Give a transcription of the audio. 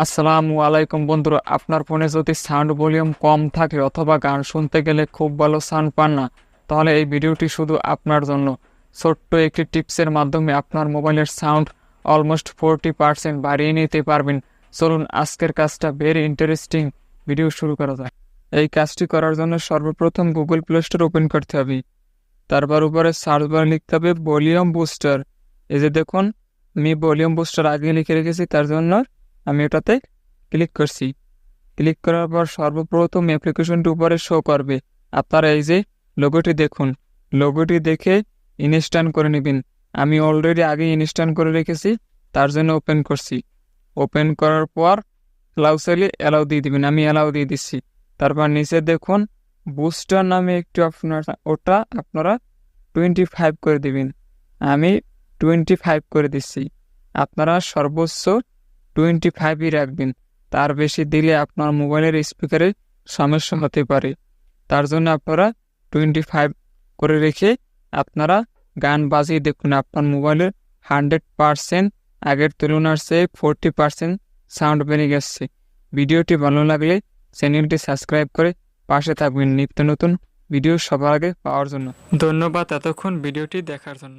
আসসালামু আলাইকুম বন্ধুরা, আপনার ফোনে যদি সাউন্ড ভলিউম কম থাকে অথবা গান শুনতে গেলে খুব ভালো সাউন্ড পান না, তাহলে এই ভিডিওটি শুধু আপনার জন্য। ছোট্ট একটি টিপসের মাধ্যমে আপনার মোবাইলের সাউন্ড অলমোস্ট 40% বাড়িয়ে নিতে পারবেন। চলুন আজকের কাজটা ভেরি ইন্টারেস্টিং, ভিডিও শুরু করা যায়। এই কাজটি করার জন্য সর্বপ্রথম গুগল প্লে স্টোর ওপেন করতে হবে। তারপর উপরে সার্চ বারে লিখতে হবে ভলিউম বুস্টার। এই যে দেখুন, আমি ভলিউম বুস্টার আগে লিখে রেখেছি, তার জন্য আমি ওটাতে ক্লিক করছি। ক্লিক করার পর সর্বপ্রথম অ্যাপ্লিকেশনটি উপরে শো করবে। আপনারা এই যে লোগোটি দেখুন, লোগোটি দেখে ইনস্টল করে নেবেন। আমি অলরেডি আগে ইনস্টল করে রেখেছি, তার জন্য ওপেন করছি। ওপেন করার পর ক্লাউসেলি অ্যালাউ দিয়ে দিবেন, আমি অ্যালাউ দিয়ে দিচ্ছি। তারপর নিচে দেখুন বুস্টার নামে একটি অপশন আছে, ওটা আপনারা 25 করে দিবেন। আমি 25 করে দিচ্ছি। আপনারা সর্বোচ্চ 25ই রাখবেন, তার বেশি দিলে আপনার মোবাইলের স্পিকারে সমস্যা হতে পারে। তার জন্য আপনারা 25 করে রেখে আপনারা গান বাজিয়ে দেখুন, আপনার মোবাইলের 100% আগের তুলনার চেয়ে 40% সাউন্ড বেড়ে গেছে। ভিডিওটি ভালো লাগলে চ্যানেলটি সাবস্ক্রাইব করে পাশে থাকবেন নিত্য নতুন ভিডিও সবার আগে পাওয়ার জন্য। ধন্যবাদ এতক্ষণ ভিডিওটি দেখার জন্য।